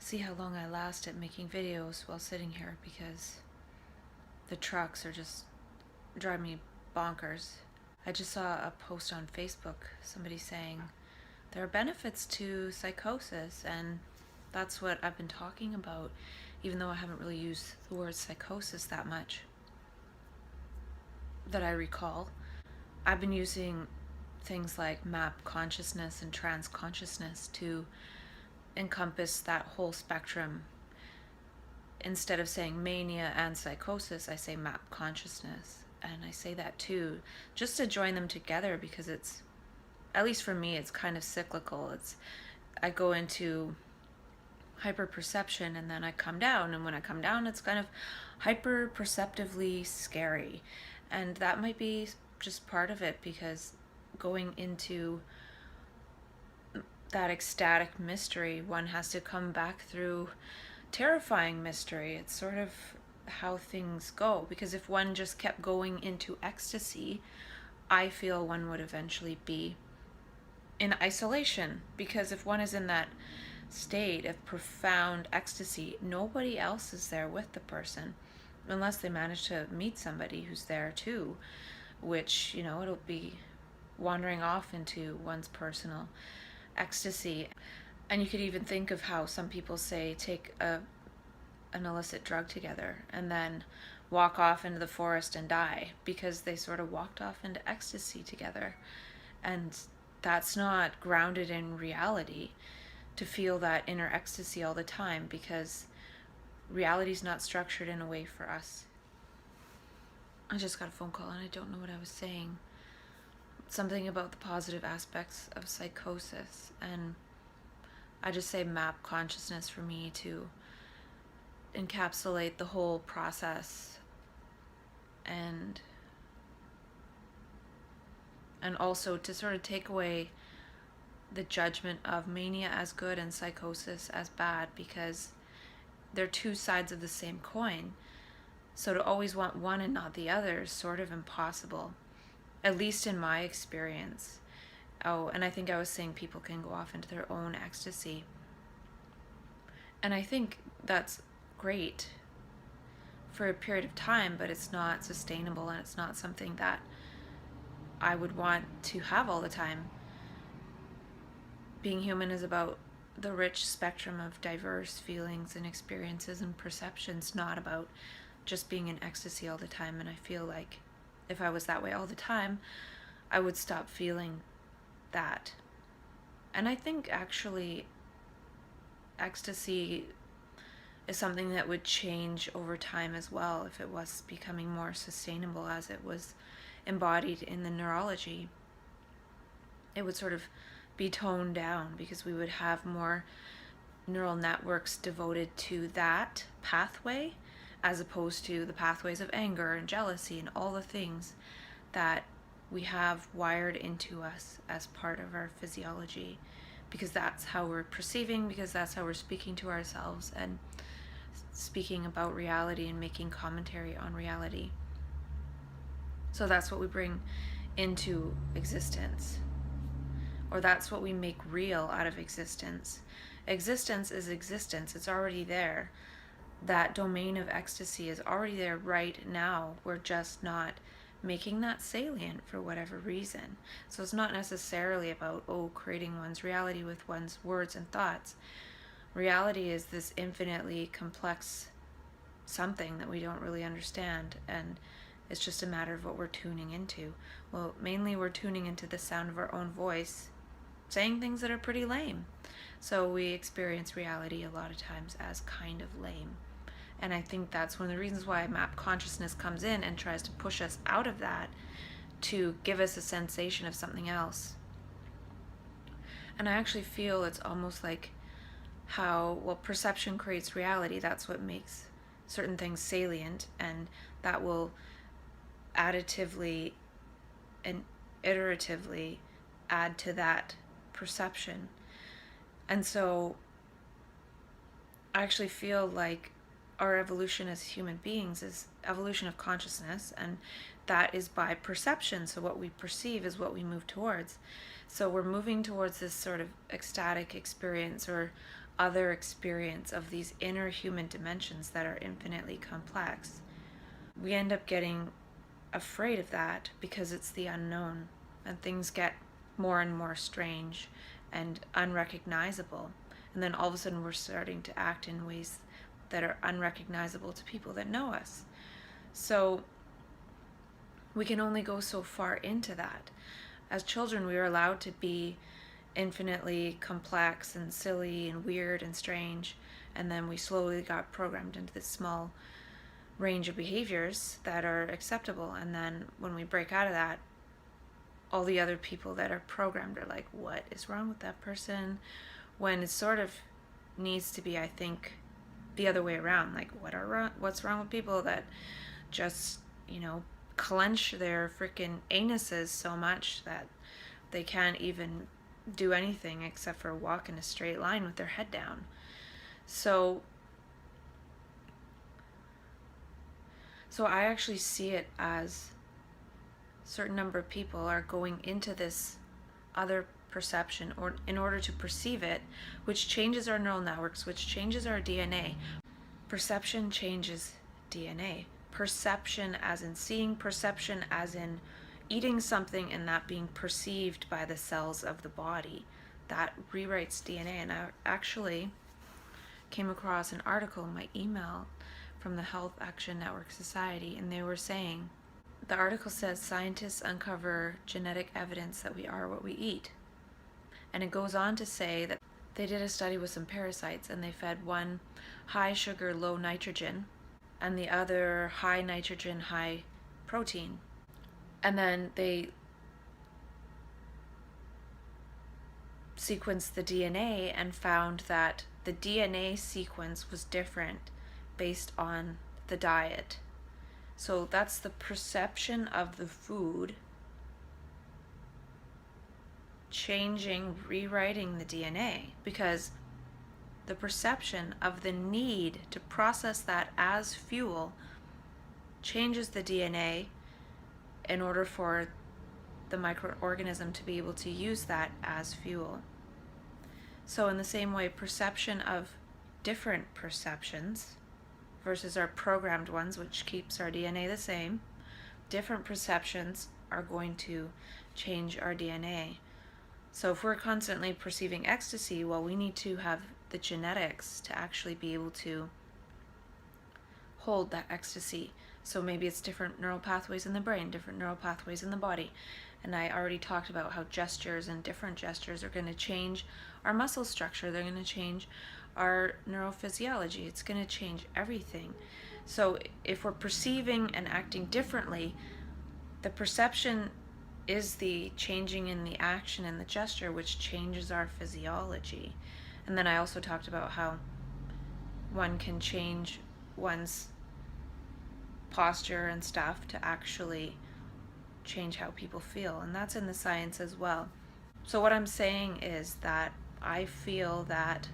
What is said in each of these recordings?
see how long I last at making videos while sitting here, because the trucks are just driving me bonkers. I just saw a post on Facebook, somebody saying there are benefits to psychosis, and that's what I've been talking about, even though I haven't really used the word psychosis that much that I recall. I've been using things like map consciousness and trance consciousness to encompass that whole spectrum. Instead of saying mania and psychosis, I say map consciousness. And I say that too, just to join them together, because it's, at least for me, it's kind of cyclical. I go into hyper perception and then I come down, and when I come down, it's kind of hyper perceptively scary. And that might be just part of it, because going into that ecstatic mystery, one has to come back through terrifying mystery. It's sort of how things go, because if one just kept going into ecstasy, I feel one would eventually be in isolation, because if one is in that state of profound ecstasy, nobody else is there with the person, unless they manage to meet somebody who's there too, which, it'll be wandering off into one's personal ecstasy. And you could even think of how some people say take an illicit drug together and then walk off into the forest and die, because they sort of walked off into ecstasy together. And that's not grounded in reality, to feel that inner ecstasy all the time, because reality's not structured in a way for us. I just got a phone call and I don't know what I was saying. Something about the positive aspects of psychosis, and I just say map consciousness for me to encapsulate the whole process, and also to sort of take away the judgment of mania as good and psychosis as bad, because they're two sides of the same coin. So to always want one and not the other is sort of impossible, at least in my experience. Oh, and I think I was saying people can go off into their own ecstasy. And I think that's great for a period of time, but it's not sustainable, and it's not something that I would want to have all the time. Being human is about the rich spectrum of diverse feelings and experiences and perceptions, not about just being in ecstasy all the time. And I feel like if I was that way all the time, I would stop feeling that. And I think actually ecstasy is something that would change over time as well, if it was becoming more sustainable as it was embodied in the neurology. It would sort of be toned down, because we would have more neural networks devoted to that pathway, as opposed to the pathways of anger and jealousy and all the things that we have wired into us as part of our physiology, because that's how we're perceiving, because that's how we're speaking to ourselves and speaking about reality and making commentary on reality. So that's what we bring into existence, or that's what we make real out of existence. Existence is existence. It's already there. That domain of ecstasy is already there right now. We're just not making that salient for whatever reason. So it's not necessarily about, creating one's reality with one's words and thoughts. Reality is this infinitely complex something that we don't really understand, and it's just a matter of what we're tuning into. Well, mainly we're tuning into the sound of our own voice, saying things that are pretty lame. So we experience reality a lot of times as kind of lame. And I think that's one of the reasons why map consciousness comes in and tries to push us out of that, to give us a sensation of something else. And I actually feel it's almost like how, perception creates reality. That's what makes certain things salient, and that will additively and iteratively add to that perception. And so I actually feel like our evolution as human beings is evolution of consciousness, and that is by perception. So what we perceive is what we move towards. So we're moving towards this sort of ecstatic experience, or other experience of these inner human dimensions that are infinitely complex. We end up getting afraid of that because it's the unknown, and things get more and more strange and unrecognizable. And then all of a sudden we're starting to act in ways that are unrecognizable to people that know us. So we can only go so far into that. As children, we were allowed to be infinitely complex and silly and weird and strange, and then we slowly got programmed into this small range of behaviors that are acceptable. And then when we break out of that, all the other people that are programmed are like, what is wrong with that person? When it sort of needs to be, I think, the other way around. Like, what's wrong with people that just, clench their freaking anuses so much that they can't even do anything except for walk in a straight line with their head down. So I actually see it as a certain number of people are going into this other perception or in order to perceive it, which changes our neural networks, which changes our DNA. Perception changes DNA. Perception as in seeing, perception as in eating something and that being perceived by the cells of the body. That rewrites DNA. And I actually came across an article in my email from the Health Action Network Society, and they were saying, the article says scientists uncover genetic evidence that we are what we eat. And it goes on to say that they did a study with some parasites, and they fed one high sugar, low nitrogen, and the other high nitrogen, high protein. And then they sequenced the DNA and found that the DNA sequence was different based on the diet. So that's the perception of the food changing, rewriting the DNA, because the perception of the need to process that as fuel changes the DNA in order for the microorganism to be able to use that as fuel. So in the same way, perception of different perceptions versus our programmed ones, which keeps our DNA the same, different perceptions are going to change our DNA. So if we're constantly perceiving ecstasy, well, we need to have the genetics to actually be able to hold that ecstasy. So maybe it's different neural pathways in the brain, different neural pathways in the body. And I already talked about how gestures and different gestures are going to change our muscle structure. They're going to change our neurophysiology. It's going to change everything. So if we're perceiving and acting differently, the perception is the changing in the action and the gesture, which changes our physiology. And then I also talked about how one can change one's posture and stuff to actually change how people feel, and that's in the science as well. So what I'm saying is that I feel that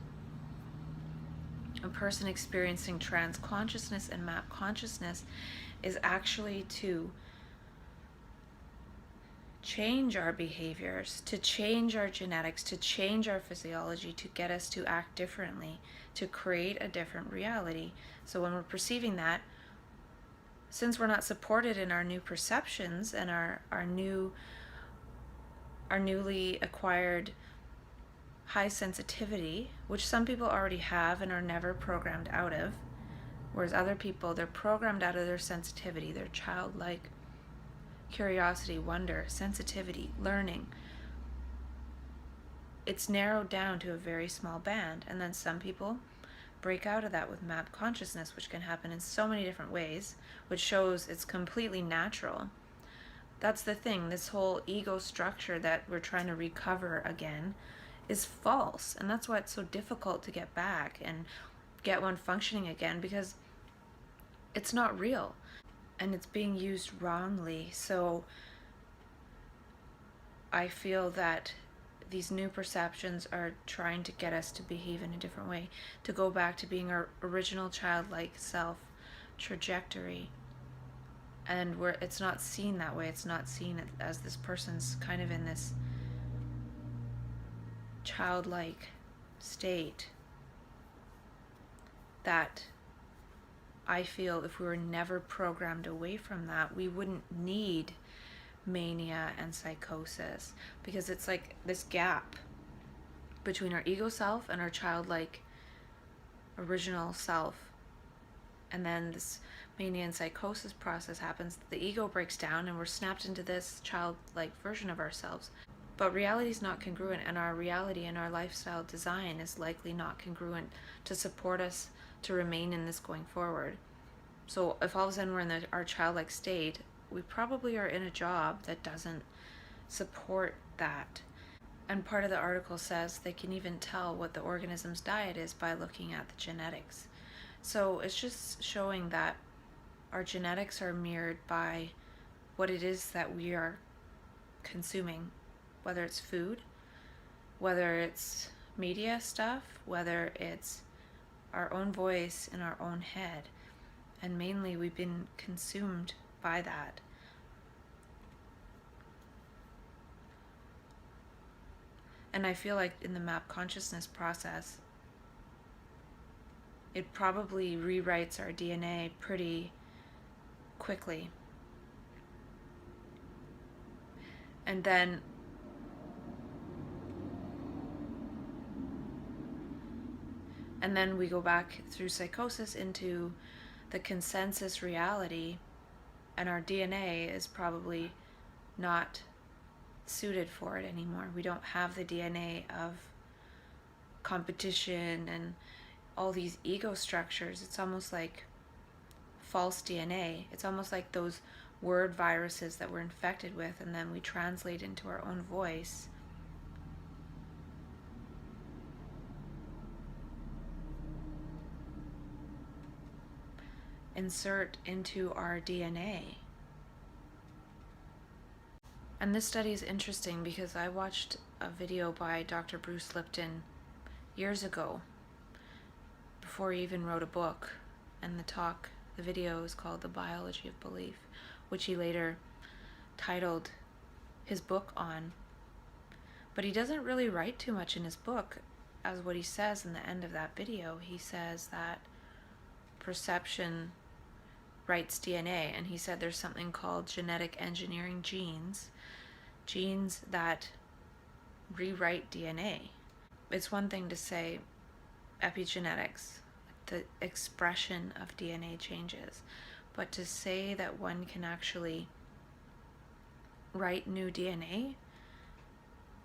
a person experiencing trance consciousness and map consciousness is actually to change our behaviors, to change our genetics, to change our physiology, to get us to act differently, to create a different reality. So when we're perceiving that, since we're not supported in our new perceptions and our newly acquired high sensitivity, which some people already have and are never programmed out of, whereas other people, they're programmed out of their sensitivity, their childlike curiosity, wonder, sensitivity, learning. It's narrowed down to a very small band. And then some people break out of that with map consciousness, which can happen in so many different ways, which shows it's completely natural. That's the thing, this whole ego structure that we're trying to recover again is false, and that's why it's so difficult to get back and get one functioning again, because it's not real and it's being used wrongly. So I feel that these new perceptions are trying to get us to behave in a different way, to go back to being our original childlike self trajectory. And where it's not seen that way, it's not seen as this person's kind of in this childlike state. that I feel if we were never programmed away from that, we wouldn't need mania and psychosis, because it's like this gap between our ego self and our childlike original self. And then this mania and psychosis process happens, the ego breaks down and we're snapped into this childlike version of ourselves. But reality is not congruent, and our reality and our lifestyle design is likely not congruent to support us to remain in this going forward. So if all of a sudden we're in our childlike state, we probably are in a job that doesn't support that. And part of the article says they can even tell what the organism's diet is by looking at the genetics. So it's just showing that our genetics are mirrored by what it is that we are consuming, whether it's food, whether it's media stuff, whether it's our own voice in our own head. And mainly we've been consumed by that. And I feel like in the map consciousness process, it probably rewrites our DNA pretty quickly. And then we go back through psychosis into the consensus reality, and our DNA is probably not suited for it anymore. We don't have the DNA of competition and all these ego structures. It's almost like false DNA. It's almost like those word viruses that we're infected with, and then we translate into our own voice. Insert into our DNA. And this study is interesting because I watched a video by Dr. Bruce Lipton years ago, before he even wrote a book, and the video is called The Biology of Belief, which he later titled his book on. But he doesn't really write too much in his book, as what he says in the end of that video. He says that perception writes DNA, and he said there's something called genetic engineering genes that rewrite DNA. It's one thing to say epigenetics, the expression of DNA changes, but to say that one can actually write new DNA,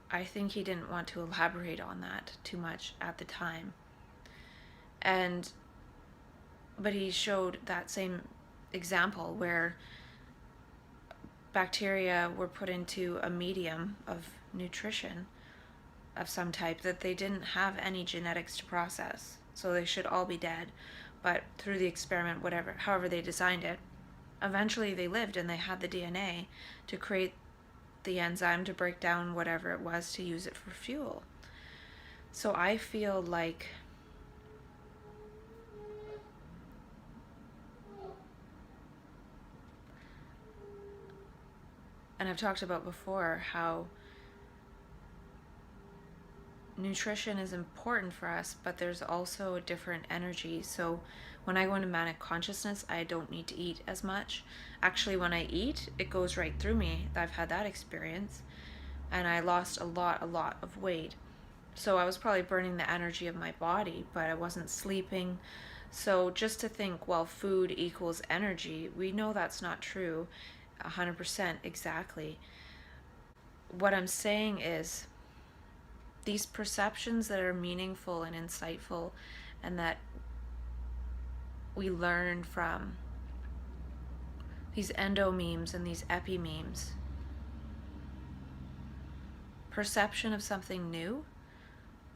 I think he didn't want to elaborate on that too much at the time. But he showed that same example where bacteria were put into a medium of nutrition of some type that they didn't have any genetics to process, so they should all be dead. But through the experiment, however they designed it, eventually they lived, and they had the DNA to create the enzyme to break down whatever it was to use it for fuel. So I feel like and I've talked about before how nutrition is important for us, but there's also a different energy. So when I go into manic consciousness, I don't need to eat as much. Actually, when I eat, it goes right through me. I've had that experience, and I lost a lot of weight. So I was probably burning the energy of my body, but I wasn't sleeping. So just to think, well, food equals energy, we know that's not true 100% exactly. What I'm saying is, these perceptions that are meaningful and insightful, and that we learn from these endo memes and these epi memes, perception of something new,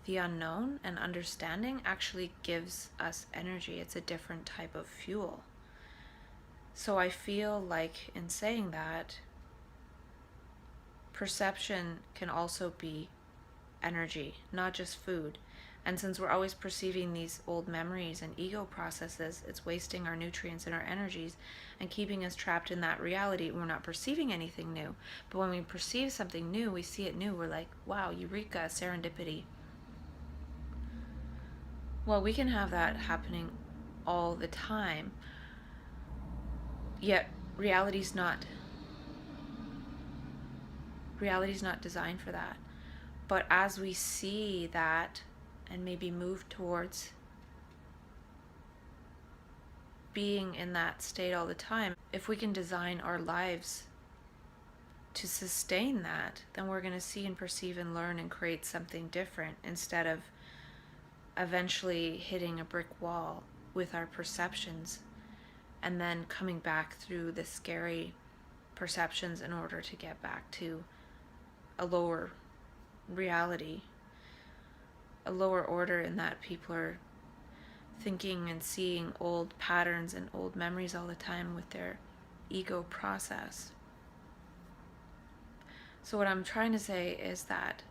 the unknown, and understanding actually gives us energy. It's a different type of fuel. So I feel like in saying that, perception can also be energy, not just food. And since we're always perceiving these old memories and ego processes, it's wasting our nutrients and our energies and keeping us trapped in that reality. We're not perceiving anything new. But when we perceive something new, we see it new, we're like, wow, eureka, serendipity. Well, we can have that happening all the time. Yet reality's not designed for that. But as we see that and maybe move towards being in that state all the time, if we can design our lives to sustain that, then we're going to see and perceive and learn and create something different, instead of eventually hitting a brick wall with our perceptions and then coming back through the scary perceptions in order to get back to a lower reality, a lower order, in that people are thinking and seeing old patterns and old memories all the time with their ego process. So what I'm trying to say is that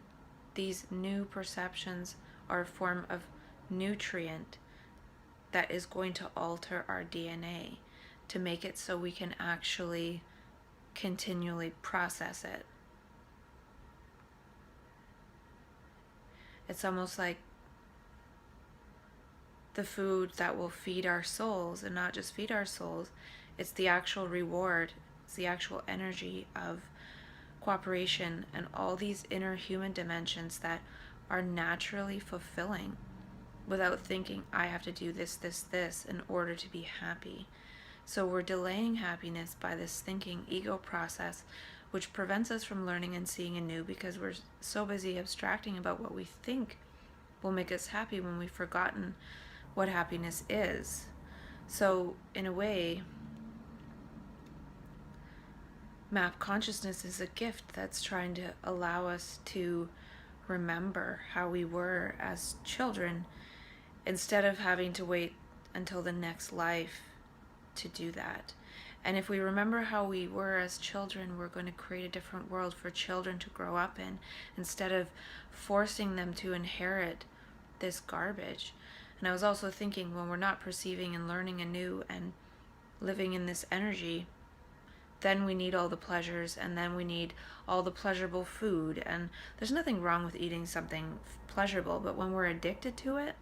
these new perceptions are a form of nutrient that is going to alter our DNA to make it so we can actually continually process it. It's almost like the food that will feed our souls, and not just feed our souls, it's the actual reward, it's the actual energy of cooperation and all these inner human dimensions that are naturally fulfilling without thinking, I have to do this, this, this in order to be happy. So we're delaying happiness by this thinking ego process, which prevents us from learning and seeing anew, because we're so busy abstracting about what we think will make us happy when we've forgotten what happiness is. So in a way, map consciousness is a gift that's trying to allow us to remember how we were as children, instead of having to wait until the next life to do that. And if we remember how we were as children, we're going to create a different world for children to grow up in, instead of forcing them to inherit this garbage. And I was also thinking, when we're not perceiving and learning anew and living in this energy, then we need all the pleasures, and then we need all the pleasurable food. And there's nothing wrong with eating something pleasurable, but when we're addicted to it,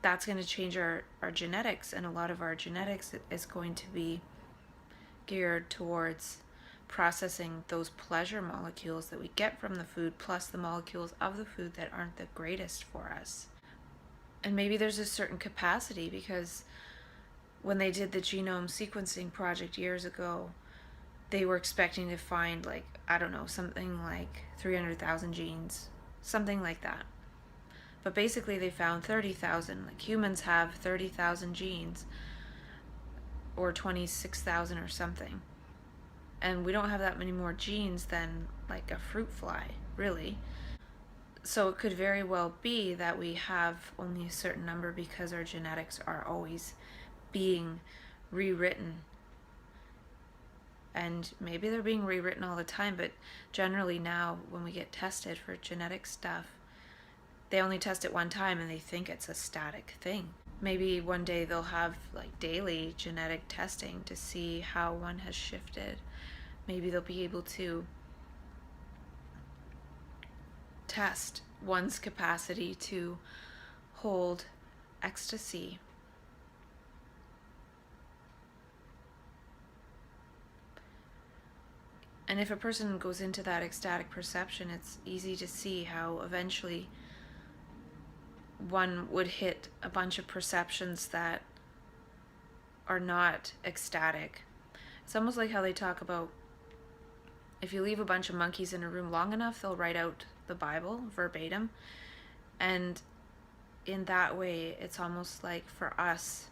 that's going to change our genetics. And a lot of our genetics is going to be geared towards processing those pleasure molecules that we get from the food, plus the molecules of the food that aren't the greatest for us. And maybe there's a certain capacity, because when they did the genome sequencing project years ago, they were expecting to find, like, I don't know, something like 300,000 genes, something like that. But basically they found 30,000. Like, humans have 30,000 genes, or 26,000 or something. And we don't have that many more genes than like a fruit fly, really. So it could very well be that we have only a certain number, because our genetics are always being rewritten. And maybe they're being rewritten all the time, but generally now when we get tested for genetic stuff, they only test it one time and they think it's a static thing. Maybe one day they'll have like daily genetic testing to see how one has shifted. Maybe they'll be able to test one's capacity to hold ecstasy. And if a person goes into that ecstatic perception, it's easy to see how eventually one would hit a bunch of perceptions that are not ecstatic. It's almost like how they talk about, if you leave a bunch of monkeys in a room long enough, they'll write out the Bible verbatim. And in that way, it's almost like for us,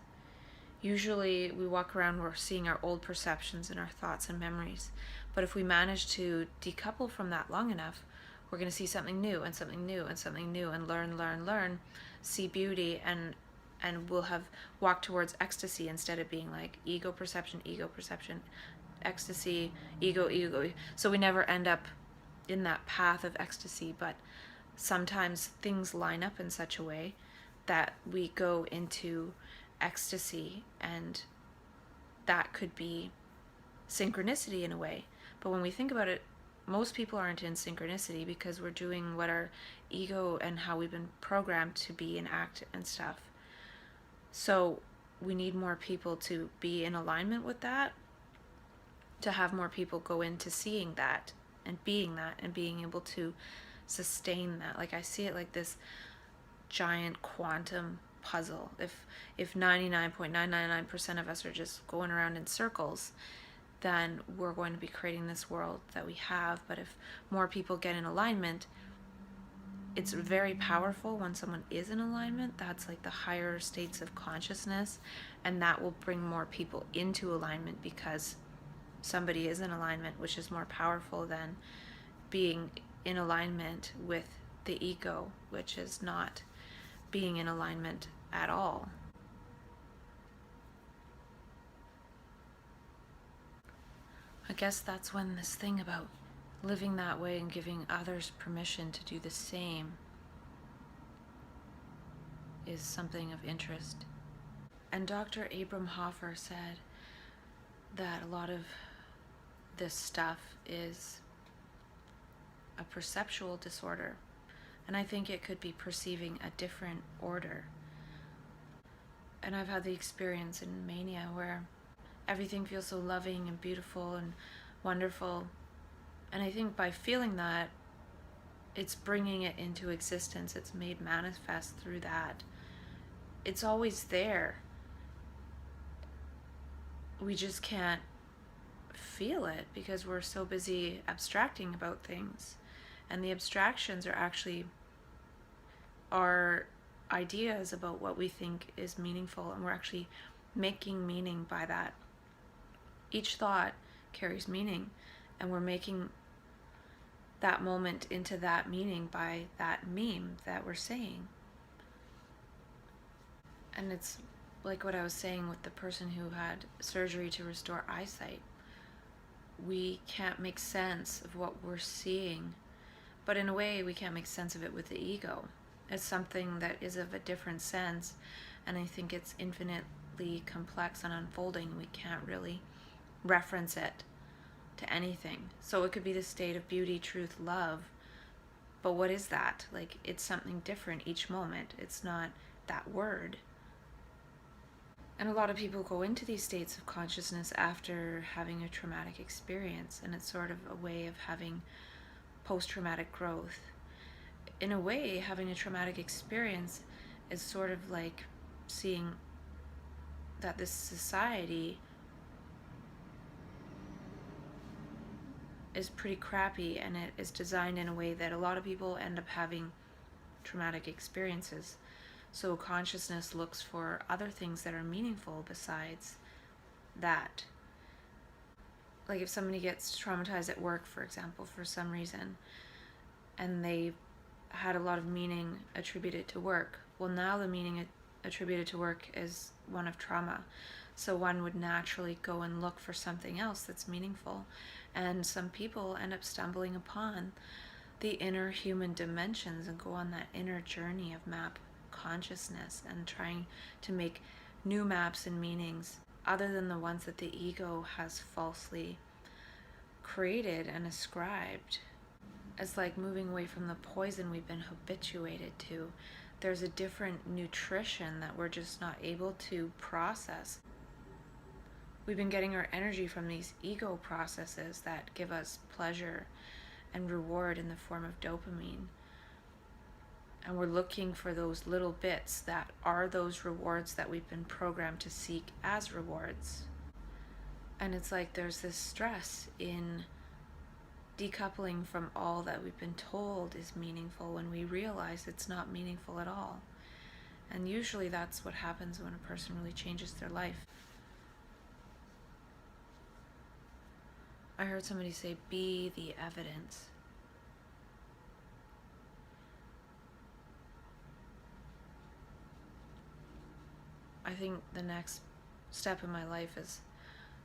usually we walk around, we're seeing our old perceptions and our thoughts and memories. But if we manage to decouple from that long enough, we're going to see something new and something new and something new, and learn, see beauty, and we'll have walked towards ecstasy, instead of being like ego perception, ecstasy, ego. So we never end up in that path of ecstasy, but sometimes things line up in such a way that we go into ecstasy, and that could be synchronicity in a way. But when we think about it, most people aren't in synchronicity, because we're doing what our ego and how we've been programmed to be and act and stuff. So we need more people to be in alignment with that, to have more people go into seeing that and being able to sustain that. Like, I see it like this giant quantum puzzle. If 99.999% of us are just going around in circles, then we're going to be creating this world that we have. But if more people get in alignment, it's very powerful when someone is in alignment. That's like the higher states of consciousness, and that will bring more people into alignment because somebody is in alignment, which is more powerful than being in alignment with the ego, which is not being in alignment at all. I guess that's when this thing about living that way and giving others permission to do the same is something of interest. And Dr. Abram Hoffer said that a lot of this stuff is a perceptual disorder, and I think it could be perceiving a different order. And I've had the experience in mania where everything feels so loving and beautiful and wonderful, and I think by feeling that, it's bringing it into existence. It's made manifest through that. It's always there. We just can't feel it because we're so busy abstracting about things. And the abstractions are actually our ideas about what we think is meaningful, and we're actually making meaning by that. Each thought carries meaning, and we're making that moment into that meaning by that meme that we're saying. And it's like what I was saying with the person who had surgery to restore eyesight. We can't make sense of what we're seeing, but in a way we can't make sense of it with the ego. It's something that is of a different sense, and I think it's infinitely complex and unfolding. We can't really reference it to anything. So it could be the state of beauty, truth, love, but what is that? Like, it's something different each moment. It's not that word. And a lot of people go into these states of consciousness after having a traumatic experience, and it's sort of a way of having post-traumatic growth. In a way, having a traumatic experience is sort of like seeing that this society is pretty crappy, and it is designed in a way that a lot of people end up having traumatic experiences. So consciousness looks for other things that are meaningful besides that. Like if somebody gets traumatized at work, for example, for some reason, and they had a lot of meaning attributed to work, well, now the meaning attributed to work is one of trauma. So one would naturally go and look for something else that's meaningful. And some people end up stumbling upon the inner human dimensions and go on that inner journey of map consciousness and trying to make new maps and meanings other than the ones that the ego has falsely created and ascribed. It's like moving away from the poison we've been habituated to. There's a different nutrition that we're just not able to process. We've been getting our energy from these ego processes that give us pleasure and reward in the form of dopamine. And we're looking for those little bits that are those rewards that we've been programmed to seek as rewards. And it's like there's this stress in decoupling from all that we've been told is meaningful when we realize it's not meaningful at all. And usually that's what happens when a person really changes their life. I heard somebody say, be the evidence. I think the next step in my life is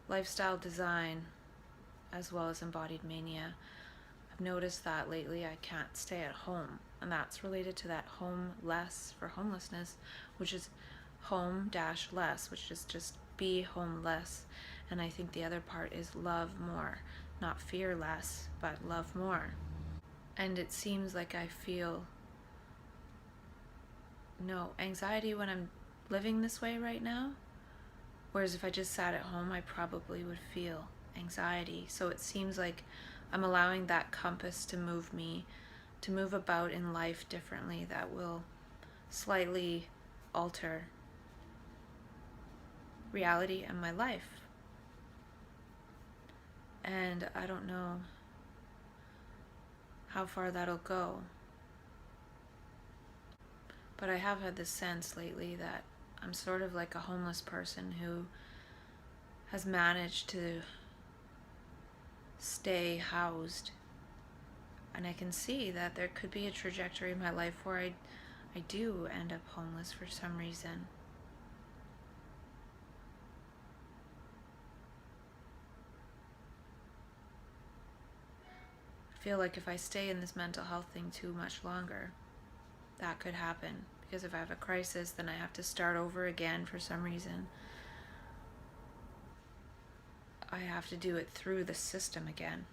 lifestyle design as well as embodied mania. I've noticed that lately I can't stay at home, and that's related to that home less for homelessness, which is home-less, which is just be homeless. And I think the other part is love more, not fear less, but love more. And it seems like I feel no anxiety when I'm living this way right now, Whereas if I just sat at home, I probably would feel anxiety. So it seems like I'm allowing that compass to move me, to move about in life differently, that will slightly alter reality and my life. And I don't know how far that'll go. But I have had this sense lately that I'm sort of like a homeless person who has managed to stay housed. And I can see that there could be a trajectory in my life where I do end up homeless for some reason. I feel like if I stay in this mental health thing too much longer, that could happen. Because if I have a crisis, then I have to start over again for some reason. I have to do it through the system again.